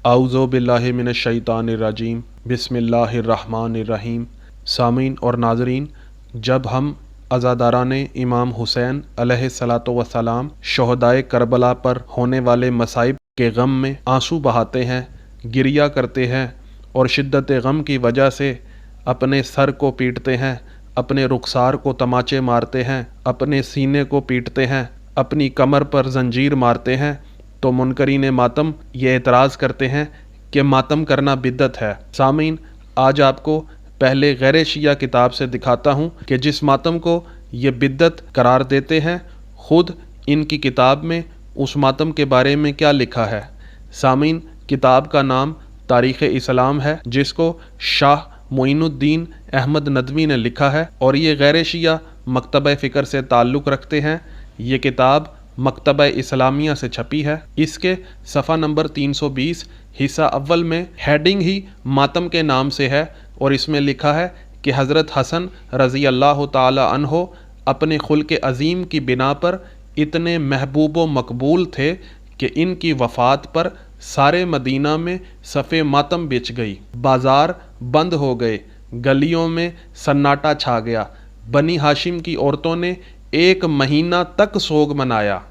आऊज़ु बिल्लाहि मिनश शैतानिर रजीम बिस्मिल्लाहिर रहमानिर रहीम। सामीन और नाज़रीन, जब हम अज़ादारान इमाम हुसैन अलैहिस्सलातु वस्सलाम शोहदाए करबला पर होने वाले मसाइब के गम में आंसू बहाते हैं, गिरिया करते हैं और शिद्दत गम की वजह से अपने सर को पीटते हैं, अपने रुखसार को तमाचे मारते हैं, अपने सीने को पीटते हैं, अपनी कमर पर जंजीर मारते हैं, तो मुनकरीन मातम ये एतराज़ करते हैं कि मातम करना बिद्दत है। सामीन, आज आपको पहले गैर शिया किताब से दिखाता हूँ कि जिस मातम को ये बिद्दत करार देते हैं, ख़ुद इनकी किताब में उस मातम के बारे में क्या लिखा है। सामीन, किताब का नाम तारीख़ इस्लाम है, जिसको शाह मोइनुद्दीन अहमद नदवी ने लिखा है और ये गैर शिया मकतबा फ़िक्र से ताल्लुक़ रखते हैं। ये किताब मकतबा इस्लामिया से छपी है। इसके सफ़ा नंबर 320 हिस्सा अव्वल में हेडिंग ही मातम के नाम से है और इसमें लिखा है कि हज़रत हसन रज़ी अल्लाह ताला अन्हो अपने खुल्क़ अज़ीम की बिना पर इतने महबूब व मकबूल थे कि इनकी वफ़ात पर सारे मदीना में सफ़े मातम बिछ गई, बाज़ार बंद हो गए, गलियों में सन्नाटा छा गया। बनी हाशिम की औरतों ने 1 महीना तक सोग मनाया।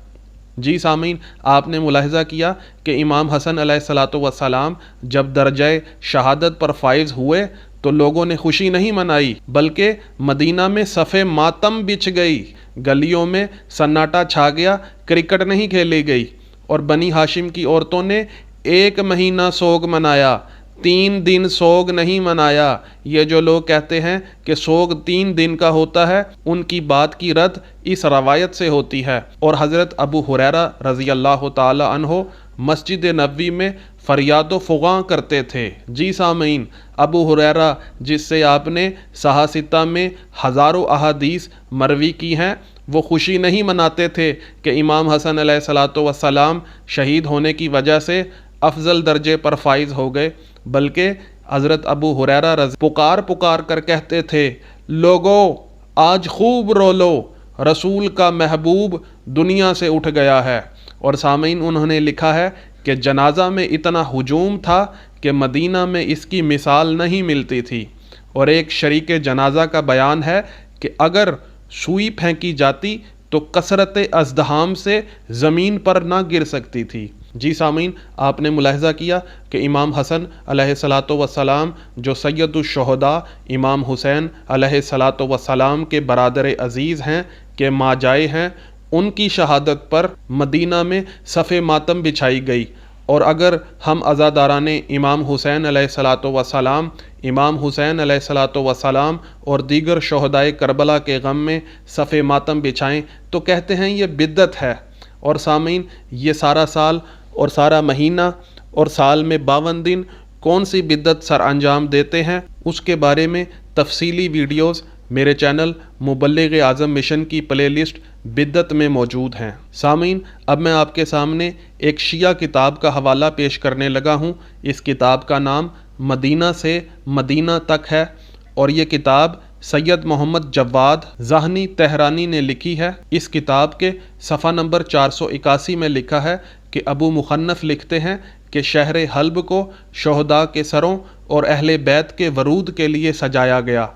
जी सामीन, आपने मुलाहिज़ा किया कि इमाम हसन अलैहिस्सलातु वस्सलाम जब दर्जाए शहादत पर फाइज हुए तो लोगों ने खुशी नहीं मनाई, बल्कि मदीना में सफ़े मातम बिछ गई, गलियों में सन्नाटा छा गया, क्रिकेट नहीं खेली गई। और बनी हाशिम की औरतों ने 1 महीना सोग मनाया, 3 दिन सोग नहीं मनाया। ये जो लोग कहते हैं कि सोग 3 दिन का होता है, उनकी बात की रद्द इस रवायत से होती है। और हज़रत अबू हुरैरा रज़ी अल्लाह ताला अन्हो मस्जिद नबवी में फ़रियाद व फ़ुग़ां करते थे। जी सामीन, अबू हुरैरा जिससे आपने सहासिता में हज़ारों अहादीस मरवी की हैं, वो खुशी नहीं मनाते थे कि इमाम हसन अलैहिस्सलातु वस्सलाम शहीद होने की वजह से अफजल दर्जे पर फाइज हो गए, बल्कि हज़रत अबू हुरैरा पुकार कर कहते थे, लोगो आज खूब रो लो, रसूल का महबूब दुनिया से उठ गया है। और सामीन, उन्होंने लिखा है कि जनाजा में इतना हुजूम था कि मदीना में इसकी मिसाल नहीं मिलती थी। और एक शरीक जनाजा का बयान है कि अगर सुई फेंकी जाती तो कसरत अज़दहाम से ज़मीन पर ना गिर सकती थी। जी सामीन, आपने मुलाहिज़ा किया कि इमाम हसन अलैहिस्सलातु वस्सलाम जो सैयदुश्शुहदा इमाम हुसैन अलैहिस्सलातु वस्सलाम के बरादर अज़ीज़ हैं, के माजाए हैं, उनकी शहादत पर मदीना में सफ़े मातम बिछाई गई। और अगर हम अज़ादारान इमाम हुसैन अलैहिस्सलातु वस्सलाम, इमाम हुसैन अलैहिस्सलातु वस्सलाम और दीगर शोहदाए करबला के गम में सफ़े मातम बिछाएं तो कहते हैं ये बिद्दत है। और सामीन, ये सारा साल और सारा महीना और साल में 52 दिन कौन सी बिद्दत सर अंजाम देते हैं, उसके बारे में तफसीली वीडियोज़ मेरे चैनल मुबल्लिग़ आज़म मिशन की प्लेलिस्ट बिद्दत में मौजूद हैं। सामीन, अब मैं आपके सामने एक शिया किताब का हवाला पेश करने लगा हूँ। इस किताब का नाम मदीना से मदीना तक है और ये किताब सैयद मोहम्मद जवाद ज़ाहनी तेहरानी ने लिखी है। इस किताब के सफ़ा नंबर 481 में लिखा है कि अबू मुखन्नफ़ लिखते हैं कि शहर हल्ब को शोहदा के सरों और अहले बैत के वरूद के लिए सजाया गया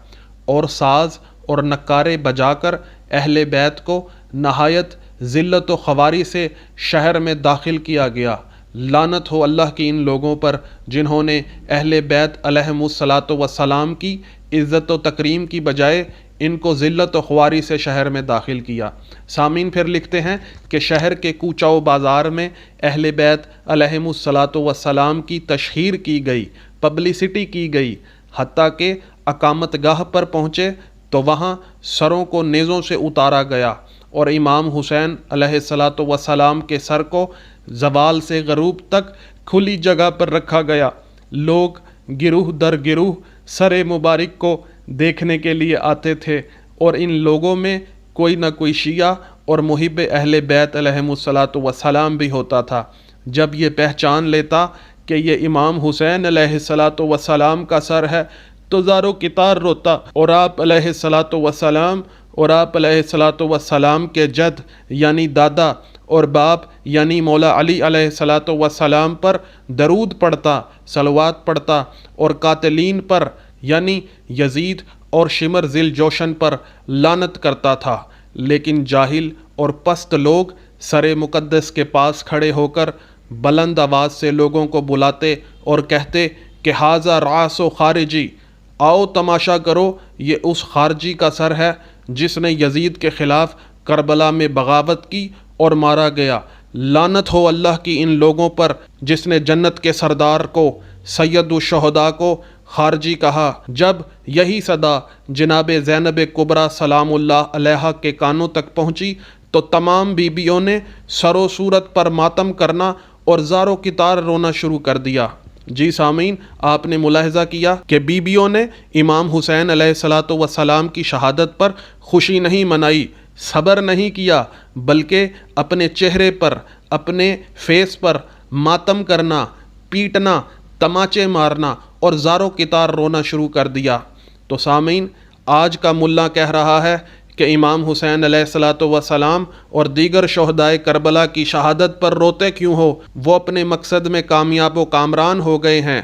और साज और नक्कारे बजाकर अहले बैत को नहायत ज़िल्लत व ख़वारी से शहर में दाखिल किया गया। लानत हो अल्लाह की इन लोगों पर जिन्होंने अहले बैत अलैहिमुस्सलातु वस्सलाम की इज़्ज़त व तकरीम की बजाय इनको ज़िल्लत व ख़वारी से शहर में दाखिल किया। सामीन, फिर लिखते हैं कि शहर के कूचा व बाज़ार में अहले बैत अलैहिमुस्सलातु वस्सलाम की तशहीर की गई, पब्लिसिटी की गई। हत्ता के अकामतगाह पर पहुँचे तो वहाँ सरों को नेज़ों से उतारा गया और इमाम हुसैन अलैहिस्सलातु वस्सलाम के सर को ज़वाल से ग़रूब तक खुली जगह पर रखा गया। लोग गिरूह दर गिरूह सर मुबारक को देखने के लिए आते थे और इन लोगों में कोई न कोई शिया और मुहिब अहले बैत अलैहिमुस्सलातु वस्सलाम भी होता था। जब ये पहचान लेता कि ये इमाम हुसैन अलैहिस्सलातु वस्सलाम का सर है तो ज़ारो कितार रोता और आप अलैहिस्सलातु वस्सलाम के जद यानी दादा اور باپ یعنی مولا علی علیہ الصلوۃ والسلام پر درود پڑھتا، صلوات پڑھتا، اور قاتلین پر یعنی یزید اور شمر ذی الجوشن پر لعنت کرتا تھا۔ لیکن جاہل اور پست لوگ سر مقدس کے پاس کھڑے ہو کر بلند آواز سے لوگوں کو بلاتے اور کہتے کہ ھذا رأس خارجی، آؤ تماشا کرو، یہ اس خارجی کا سر ہے جس نے یزید کے خلاف کربلا میں بغاوت کی اور مارا گیا۔ لعنت ہو اللہ کی ان لوگوں پر جس نے جنت کے سردار کو، سید الشہداء کو خارجی کہا۔ جب یہی صدا جناب زینب کبریٰ سلام اللہ علیہا کے کانوں تک پہنچی تو تمام بیبیوں نے سر و صورت پر ماتم کرنا اور زار و کتار رونا شروع کر دیا۔ جی سامعین، آپ نے ملاحظہ کیا کہ بیبیوں نے امام حسین علیہ الصلوۃ والسلام کی شہادت پر خوشی نہیں منائی، صبر نہیں کیا، بلکہ اپنے چہرے پر، اپنے فیس پر ماتم کرنا، پیٹنا، تماچے مارنا اور زار و کتار رونا شروع کر دیا۔ تو سامعین، آج کا ملا کہہ رہا ہے کہ امام حسین علیہ الصلوۃ والسلام اور دیگر شہدائے کربلا کی شہادت پر روتے کیوں ہو؟ وہ اپنے مقصد میں کامیاب و کامران ہو گئے ہیں،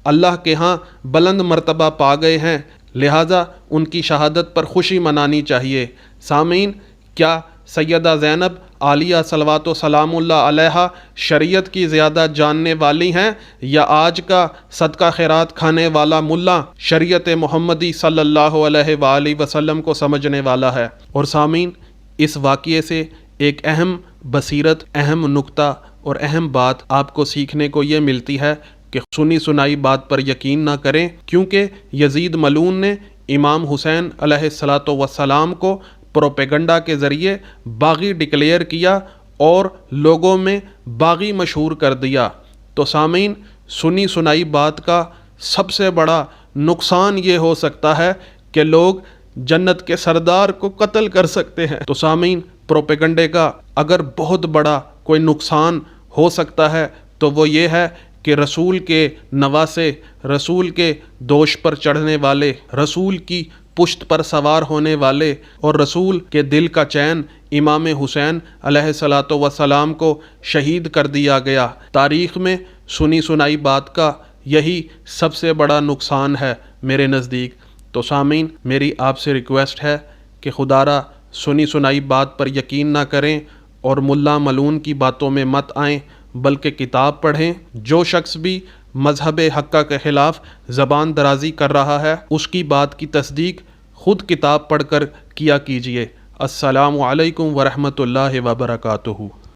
اللہ کے ہاں بلند مرتبہ پا گئے ہیں، لہٰذا ان کی شہادت پر خوشی منانی چاہیے۔ سامعین، کیا سیدہ زینب عالیہ صلوات و سلام اللہ علیہا شریعت کی زیادہ جاننے والی ہیں یا آج کا صدقہ خیرات کھانے والا ملا شریعت محمدی صلی اللہ علیہ وآلہ وسلم کو سمجھنے والا ہے؟ اور سامعین، اس واقعے سے ایک اہم بصیرت، اہم نکتہ اور اہم بات آپ کو سیکھنے کو یہ ملتی ہے کہ سنی سنائی بات پر یقین نہ کریں، کیونکہ یزید ملعون نے امام حسین علیہ الصلوۃ والسلام کو پروپیگنڈا کے ذریعے باغی ڈکلیئر کیا اور لوگوں میں باغی مشہور کر دیا۔ تو سامعین، سنی سنائی بات کا سب سے بڑا نقصان یہ ہو سکتا ہے کہ لوگ جنت کے سردار کو قتل کر سکتے ہیں۔ تو سامعین، پروپیگنڈے کا اگر بہت بڑا کوئی نقصان ہو سکتا ہے تو وہ یہ ہے کہ رسول کے نواسے، رسول کے دوش پر چڑھنے والے، رسول کی پشت پر سوار ہونے والے اور رسول کے دل کا چین امام حسین علیہ الصلوۃ والسلام کو شہید کر دیا گیا۔ تاریخ میں سنی سنائی بات کا یہی سب سے بڑا نقصان ہے میرے نزدیک۔ تو سامعین، میری آپ سے ریکویسٹ ہے کہ خدا را سنی سنائی بات پر یقین نہ کریں اور ملا ملعون کی باتوں میں مت آئیں، بلکہ کتاب پڑھیں۔ جو شخص بھی مذہب حقہ کے خلاف زبان درازی کر رہا ہے، اس کی بات کی تصدیق خود کتاب پڑھ کر کیا کیجیے۔ السلام علیکم ورحمۃ اللہ وبرکاتہ۔